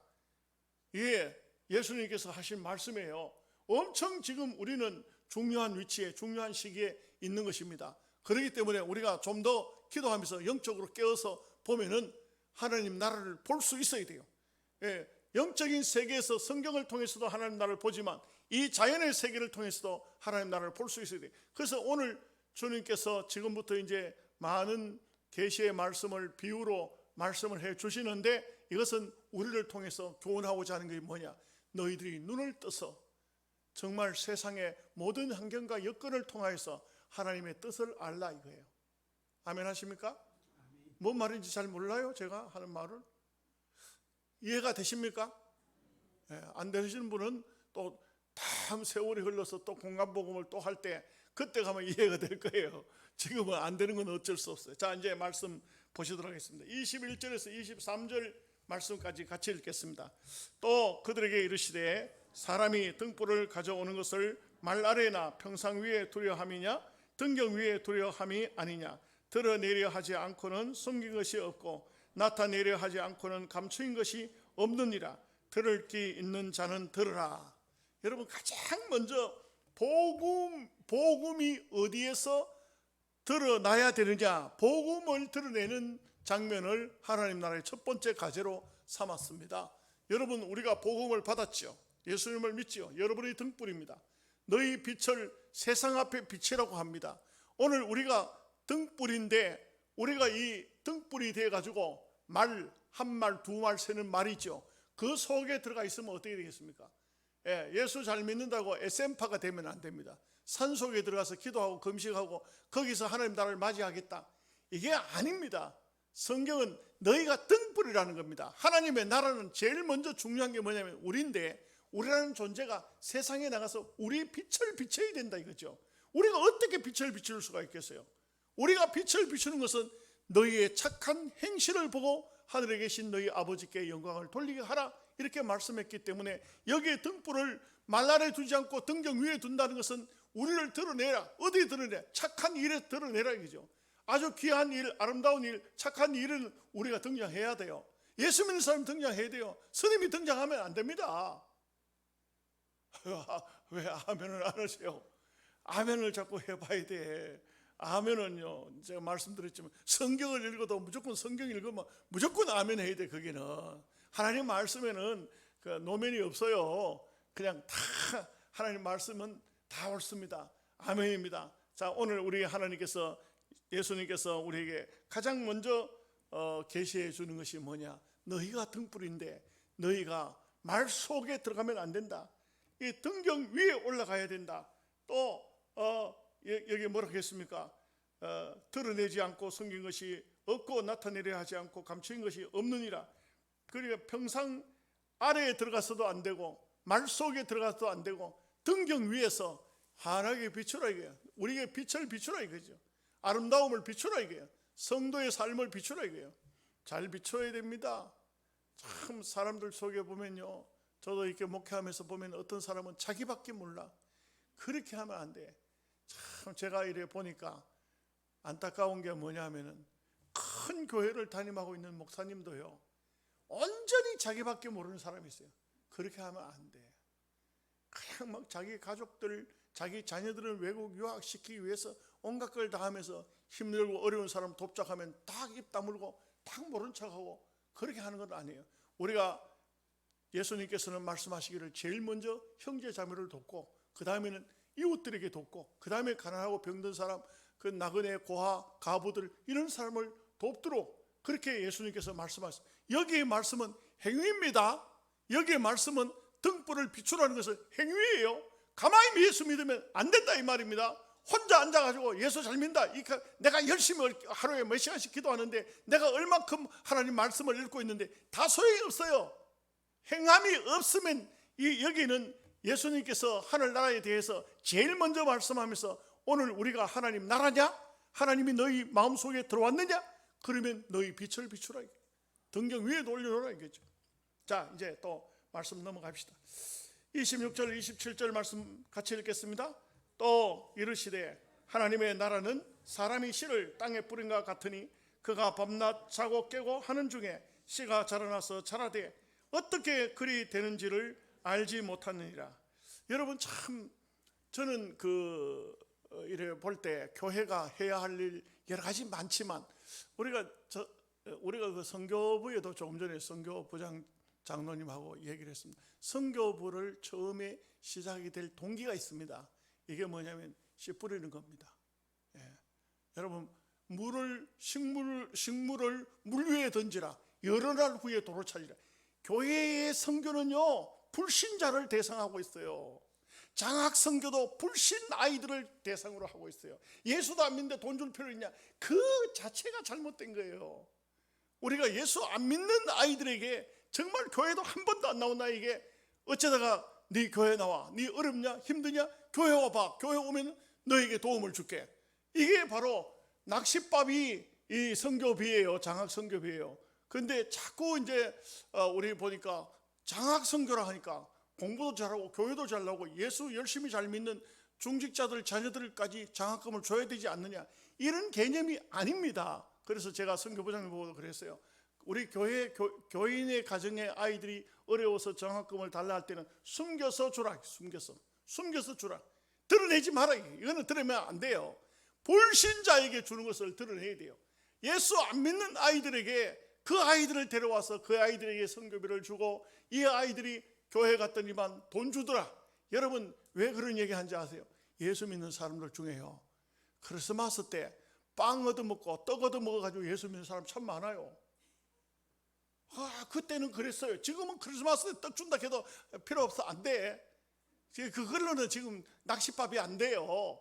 이게 예수님께서 하신 말씀이에요. 엄청 지금 우리는 중요한 위치에, 중요한 시기에 있는 것입니다. 그렇기 때문에 우리가 좀 더 기도하면서 영적으로 깨어서 보면은 하나님 나라를 볼 수 있어야 돼요. 영적인 세계에서 성경을 통해서도 하나님 나라를 보지만 이 자연의 세계를 통해서도 하나님 나라를 볼 수 있어야 돼요. 그래서 오늘 주님께서 지금부터 이제 많은 계시의 말씀을 비유로 말씀을 해 주시는데, 이것은 우리를 통해서 교훈하고자 하는 게 뭐냐? 너희들이 눈을 떠서 정말 세상의 모든 환경과 여건을 통하여서 하나님의 뜻을 알라 이거예요. 아멘 하십니까? 뭔 말인지 잘 몰라요? 제가 하는 말을 이해가 되십니까? 안 되시는 분은 또 다음 세월이 흘러서 또 공감복음을 또 할 때 그때 가면 이해가 될 거예요. 지금은 안 되는 건 어쩔 수 없어요. 자, 이제 말씀 보시도록 하겠습니다. 21절에서 23절 말씀까지 같이 읽겠습니다. 또 그들에게 이르시되 사람이 등불을 가져오는 것을 말 아래나 평상 위에 두려함이냐 등경 위에 두려함이 아니냐. 드러내려 하지 않고는 숨긴 것이 없고 나타내려 하지 않고는 감추인 것이 없느니라. 들을 귀 있는 자는 들으라. 여러분, 가장 먼저 복음이 어디에서 드러나야 되느냐, 복음을 드러내는 장면을 하나님 나라의 첫 번째 과제로 삼았습니다. 여러분, 우리가 복음을 받았죠. 예수님을 믿지요. 여러분의 등불입니다. 너희 빛을 세상 앞에 빛이라고 합니다. 오늘 우리가 등불인데, 우리가 이 등불이 돼가지고 말 한 말 두 말 세는 말이죠. 그 속에 들어가 있으면 어떻게 되겠습니까? 예수 잘 믿는다고 SM파가 되면 안 됩니다. 산속에 들어가서 기도하고 금식하고 거기서 하나님 나라를 맞이하겠다, 이게 아닙니다. 성경은 너희가 등불이라는 겁니다. 하나님의 나라는 제일 먼저 중요한 게 뭐냐면 우리인데, 우리라는 존재가 세상에 나가서 우리 빛을 비춰야 된다 이거죠. 우리가 어떻게 빛을 비출 수가 있겠어요? 우리가 빛을 비추는 것은 너희의 착한 행실을 보고 하늘에 계신 너희 아버지께 영광을 돌리게 하라, 이렇게 말씀했기 때문에 여기에 등불을 말 아래 두지 않고 등경 위에 둔다는 것은 우리를 드러내라. 어디에 드러내라? 착한 일에 드러내라 이거죠. 아주 귀한 일, 아름다운 일, 착한 일은 우리가 등장해야 돼요. 예수 믿는 사람이 등장해야 돼요. 스님이 등장하면 안 됩니다. 왜 아멘을 안 하세요? 아멘을 자꾸 해봐야 돼. 아멘은요, 제가 말씀드렸지만 성경을 읽어도 무조건 성경 읽으면 무조건 아멘 해야 돼. 거기는 하나님 말씀에는 그 노면이 없어요. 그냥 다 하나님 말씀은 다 옳습니다. 아멘입니다. 자, 오늘 우리 하나님께서, 예수님께서 우리에게 가장 먼저 계시해 주는 것이 뭐냐? 너희가 등불인데 너희가 말 속에 들어가면 안 된다. 이 등경 위에 올라가야 된다. 또 여기 뭐라고 했습니까? 드러내지 않고 숨긴 것이 없고 나타내려 하지 않고 감추인 것이 없느니라. 그러니까 평상 아래에 들어가서도 안 되고 말 속에 들어가서도 안 되고 등경 위에서 환하게 비추라 이거예요. 우리에게 빛을 비추라 이거죠. 아름다움을 비추라 이거예요. 성도의 삶을 비추라 이거예요. 잘 비춰야 됩니다. 참 사람들 속에 보면요, 저도 이렇게 목회하면서 보면 어떤 사람은 자기밖에 몰라. 그렇게 하면 안 돼. 참 제가 이래 보니까 안타까운 게 뭐냐면은 큰 교회를 담임하고 있는 목사님도요, 온전히 자기밖에 모르는 사람이 있어요. 그렇게 하면 안 돼. 그냥 막 자기 가족들, 자기 자녀들을 외국 유학시키기 위해서 온갖 걸 다 하면서 힘들고 어려운 사람 돕자하면 딱 입 다물고 딱 모른 척하고 그렇게 하는 건 아니에요. 우리가 예수님께서는 말씀하시기를 제일 먼저 형제 자매를 돕고 그 다음에는 이웃들에게 돕고 그 다음에 가난하고 병든 사람, 그 나그네 고아 가부들 이런 사람을 돕도록 그렇게 예수님께서 말씀하셨어요. 여기의 말씀은 행위입니다. 여기의 말씀은 등불을 비추라는 것은 행위예요. 가만히 예수 믿으면 안 된다 이 말입니다. 혼자 앉아가지고 예수 잘 믿는다, 내가 열심히 하루에 몇 시간씩 기도하는데 내가 얼만큼 하나님 말씀을 읽고 있는데 다 소용이 없어요. 행함이 없으면 여기는 예수님께서 하늘나라에 대해서 제일 먼저 말씀하면서 오늘 우리가 하나님 나라냐? 하나님이 너희 마음속에 들어왔느냐? 그러면 너희 빛을 비추라. 등경 위에 올려놓으라 이거죠. 자, 이제 또 말씀 넘어갑시다. 26절 27절 말씀 같이 읽겠습니다. 또 이르시되 하나님의 나라는 사람이 씨를 땅에 뿌린 것 같으니 그가 밤낮 자고 깨고 하는 중에 씨가 자라나서 자라되 어떻게 그리 되는지를 알지 못하느니라. 여러분 참 저는 이래 볼 때 교회가 해야 할 일 여러 가지 많지만 우리가 그 선교부에도 조금 전에 선교부장 장로님하고 얘기를 했습니다. 선교부를 처음에 시작이 될 동기가 있습니다. 이게 뭐냐면 씨 뿌리는 겁니다. 예. 여러분 식물을 물 위에 던지라 여러 날 후에 도로 찾으라. 교회의 선교는요 불신자를 대상하고 있어요. 장학 선교도 불신 아이들을 대상으로 하고 있어요. 예수도 안 믿는데 돈 줄 필요 있냐? 그 자체가 잘못된 거예요. 우리가 예수 안 믿는 아이들에게 정말 교회도 한 번도 안 나온 아이에게 어쩌다가 네 교회 나와, 네 어렵냐 힘드냐 교회 와봐, 교회 오면 너에게 도움을 줄게. 이게 바로 낚싯밥이 이 선교비예요. 장학 선교비예요. 근데 자꾸 이제 우리 보니까 장학 선교라 하니까 공부도 잘하고 교회도 잘 나오고 예수 열심히 잘 믿는 중직자들 자녀들까지 장학금을 줘야 되지 않느냐, 이런 개념이 아닙니다. 그래서 제가 선교부장님 보고 그랬어요. 우리 교인의 가정의 아이들이 어려워서 장학금을 달라 할 때는 숨겨서 주라. 숨겨서 주라. 드러내지 마라. 이거는 드러내면 안 돼요. 불신자에게 주는 것을 드러내야 돼요. 예수 안 믿는 아이들에게 그 아이들을 데려와서 그 아이들에게 선교비를 주고 이 아이들이 교회 갔더니만 돈 주더라. 여러분 왜 그런 얘기 하는지 아세요? 예수 믿는 사람들 중에요, 크리스마스 때 빵 얻어먹고 떡 얻어먹어가지고 예수 믿는 사람 참 많아요. 그때는 그랬어요. 지금은 크리스마스 때 떡 준다 해도 필요 없어. 안 돼. 그걸로는 지금 낚싯밥이 안 돼요.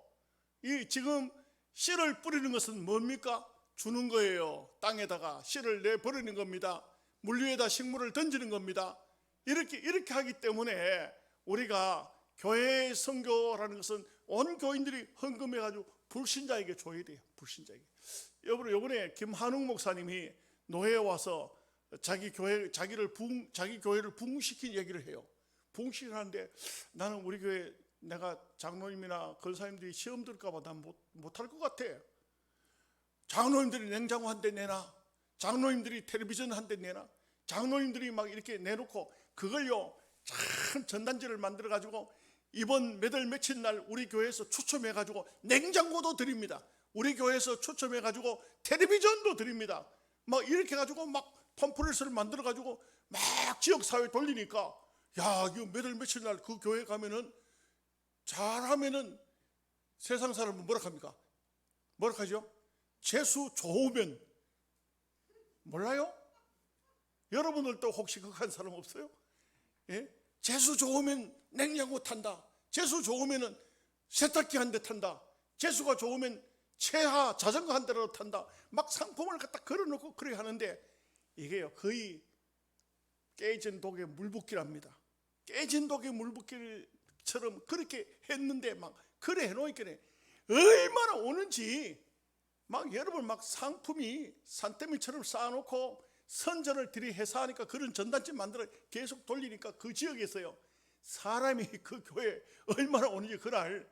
지금 씨를 뿌리는 것은 뭡니까? 주는 거예요. 땅에다가 씨를 내버리는 겁니다. 물 위에다 식물을 던지는 겁니다. 이렇게 하기 때문에 우리가 교회의 선교라는 것은 온 교인들이 헌금해가지고 불신자에게 줘야 돼요. 불신자에게. 여러분 요번에 김한웅 목사님이 노회에 와서 자기 교회를 부흥시킨 얘기를 해요. 부흥시키는데 나는 우리 교회 내가 장로님이나 권사님들이 시험 들까봐 난 못할 것 같아. 장로님들이 냉장고 한 대 내놔, 장로님들이 텔레비전 한 대 내놔, 장로님들이 막 이렇게 내놓고 그걸요 참 전단지를 만들어 가지고 이번 몇 월 며칠 날 우리 교회에서 추첨해 가지고 냉장고도 드립니다. 우리 교회에서 추첨해 가지고 텔레비전도 드립니다. 막 이렇게 가지고 막 팜플렛을 만들어 가지고 막 지역 사회 돌리니까, 야, 이거 몇월 며칠 날 그 교회 가면은 잘하면은 세상 사람은 뭐라 합니까? 뭐라 하죠? 재수 좋으면, 몰라요? 여러분들도 혹시 그거 한 사람 없어요? 예? 재수 좋으면 냉장고 탄다. 재수 좋으면은 세탁기 한 대 탄다. 재수가 좋으면 최하 자전거 한 대라도 탄다. 막 상품을 갖다 걸어놓고 그래 하는데, 이게요 거의 깨진 독에 물 붓기랍니다. 깨진 독에 물 붓기처럼 그렇게 했는데, 막 그래 해놓으니까 얼마나 오는지, 막 여러분 막 상품이 산더미처럼 쌓아놓고 선전을 들이해서 하니까, 그런 전단지 만들어 계속 돌리니까 그 지역에서요 사람이 그 교회에 얼마나 오는지 그날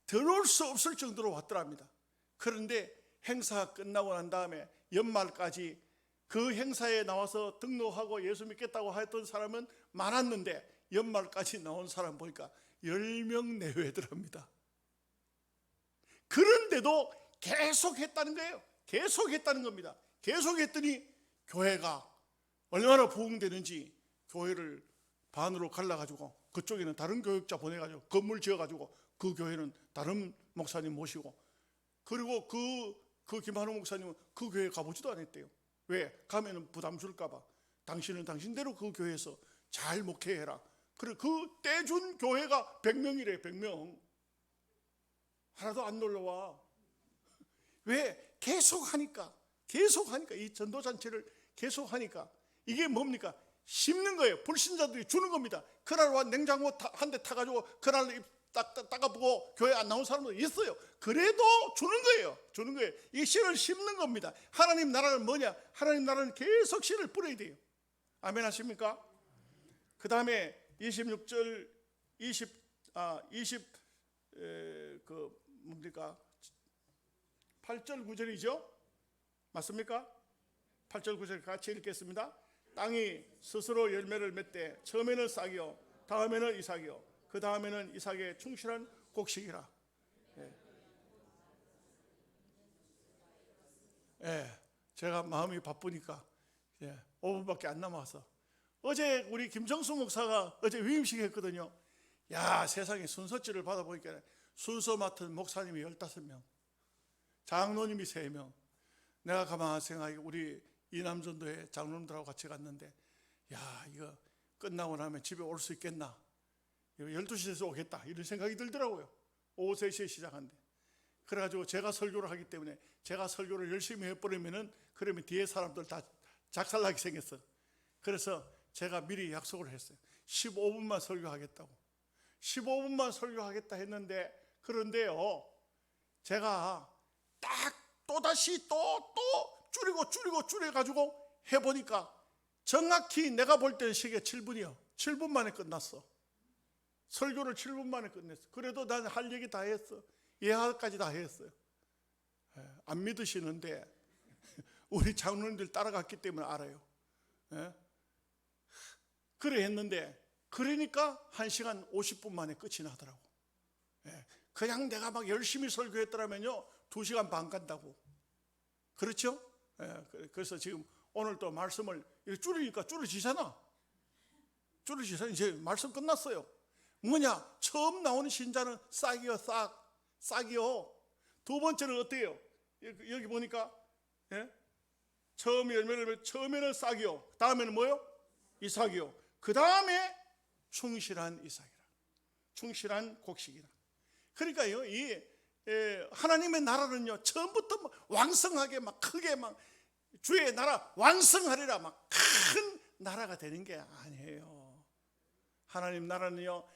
들어올 수 없을 정도로 왔더랍니다. 그런데 행사가 끝나고 난 다음에 연말까지 그 행사에 나와서 등록하고 예수 믿겠다고 했던 사람은 많았는데, 연말까지 나온 사람 보니까 10명 내외더랍니다. 그런데도 계속 했다는 거예요. 계속 했다는 겁니다. 계속 했더니 교회가 얼마나 부흥되는지, 교회를 반으로 갈라가지고 그쪽에는 다른 교육자 보내가지고 건물 지어가지고 그 교회는 다른 목사님 모시고, 그리고 그 김한호 목사님은 그 교회 가보지도 않았대요. 왜? 가면은 부담 줄까봐. 당신은 당신대로 그 교회에서 잘 목회해라. 그래, 그 떼준 교회가 100명이래. 100명. 하나도 안 놀러와. 왜? 계속하니까. 이 전도잔치를 계속하니까. 이게 뭡니까? 심는 거예요. 불신자들이 주는 겁니다. 그날 와 냉장고 한 대 타가지고 그날 닦아보고 교회 안 나온 사람도 있어요. 그래도 주는 거예요. 이 씨를 심는 겁니다. 하나님 나라는 뭐냐? 하나님 나라는 계속 씨를 뿌려야 돼요. 아멘 하십니까? 그 다음에 26절 8절 9절이죠? 맞습니까? 8절 9절 같이 읽겠습니다. 땅이 스스로 열매를 맺되 처음에는 싹이요 다음에는 이삭이요 그 다음에는 이삭의 충실한 곡식이라. 제가 마음이 바쁘니까 5분밖에 안 남아서, 어제 우리 김정수 목사가 어제 위임식 했거든요. 야, 세상에 순서지를 받아보니까 순서 맡은 목사님이 15명, 장로님이 3명. 내가 가만히 생각하기, 우리 이남전도회 장로님들하고 같이 갔는데, 야, 이거 끝나고 나면 집에 올 수 있겠나? 12시에서 오겠다 이런 생각이 들더라고요. 오후 3시에 시작한대. 그래가지고 제가 설교를 하기 때문에, 제가 설교를 열심히 해버리면은 그러면 뒤에 사람들 다 작살나게 생겼어. 그래서 제가 미리 약속을 했어요. 15분만 설교하겠다고. 15분만 설교하겠다 했는데, 그런데요 제가 딱 또다시 또 줄여가지고 해보니까 정확히 내가 볼 때는 시계 7분이요 7분 만에 끝났어. 설교를 7분 만에 끝냈어. 그래도 난 할 얘기 다 했어. 예하까지 다 했어요. 안 믿으시는데 우리 장로님들 따라갔기 때문에 알아요. 그래 했는데, 그러니까 1시간 50분 만에 끝이 나더라고. 그냥 내가 막 열심히 설교했더라면요 2시간 반 간다고. 그렇죠? 그래서 지금 오늘 또 말씀을 이렇게 줄이니까 줄어지잖아. 이제 말씀 끝났어요. 뭐냐? 처음 나오는 신자는 싹이요, 싹이요. 두 번째는 어때요? 여기 보니까 처음 열매를, 처음에는 싹이요, 다음에는 뭐요? 이삭이요, 그 다음에 충실한 이삭이라. 충실한 곡식이라. 그러니까요, 이 하나님의 나라는요 처음부터 막 왕성하게 막 크게 막 주의 나라 왕성하리라 막 큰 나라가 되는 게 아니에요. 하나님 나라는요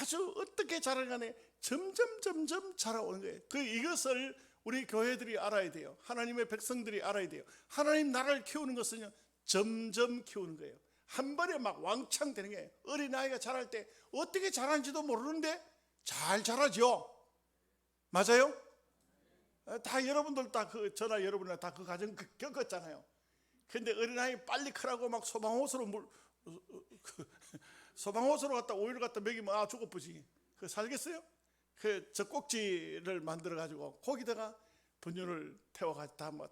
아주 어떻게 자라가네 점점 자라오는 거예요. 이것을 우리 교회들이 알아야 돼요. 하나님의 백성들이 알아야 돼요. 하나님 나라를 키우는 것은요 점점 키우는 거예요. 한 번에 막 왕창 되는 게, 어린아이가 자랄 때 어떻게 자라는지도 모르는데 잘 자라죠. 맞아요? 다 여러분들 저나 여러분이나 다 그 과정 겪었잖아요. 근데 어린아이 빨리 크라고 막 소방호수로 소방호수로 갖다 오일을 갖다 먹이면 죽어쁘지. 살겠어요? 젖꼭지를 만들어 가지고 거기다가 분유를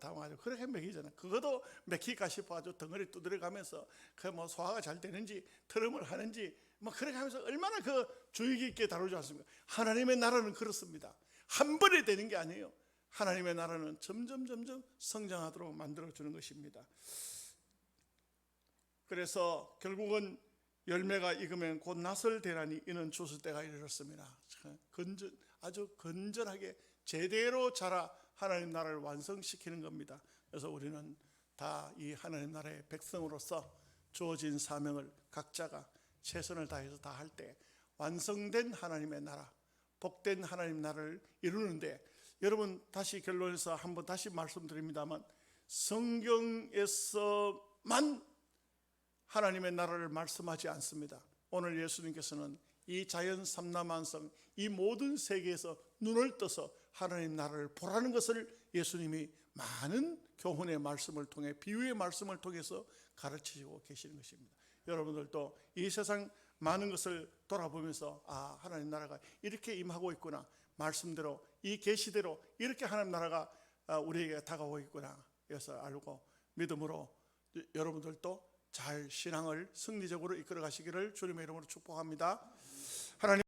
담아가지고 그렇게 먹이잖아요. 그것도 먹힐까 싶어 아주 덩어리 두드려가면서 그 뭐 소화가 잘 되는지 트름을 하는지 뭐 그렇게 하면서 얼마나 그 주의 깊게 다루지 않습니까? 하나님의 나라는 그렇습니다. 한 번에 되는 게 아니에요. 하나님의 나라는 점점 성장하도록 만들어주는 것입니다. 그래서 결국은 열매가 익으면 곧 나설 대란이 이는 주스 때가 이르렀습니다. 아주 건전하게 제대로 자라 하나님 나라를 완성시키는 겁니다. 그래서 우리는 다 이 하나님 나라의 백성으로서 주어진 사명을 각자가 최선을 다해서 다 할 때 완성된 하나님의 나라, 복된 하나님 나라를 이루는데, 여러분 다시 결론에서 한번 다시 말씀드립니다만, 성경에서만 하나님의 나라를 말씀하지 않습니다. 오늘 예수님께서는 이 자연 삼라만성, 이 모든 세계에서 눈을 떠서 하나님 나라를 보라는 것을 예수님이 많은 교훈의 말씀을 통해, 비유의 말씀을 통해서 가르치고 계시는 것입니다. 여러분들도 이 세상 많은 것을 돌아보면서 하나님 나라가 이렇게 임하고 있구나, 말씀대로 이 계시대로 이렇게 하나님 나라가 우리에게 다가오고 있구나, 그래서 알고 믿음으로 여러분들도 잘 신앙을 승리적으로 이끌어 가시기를 주님의 이름으로 축복합니다. 하나님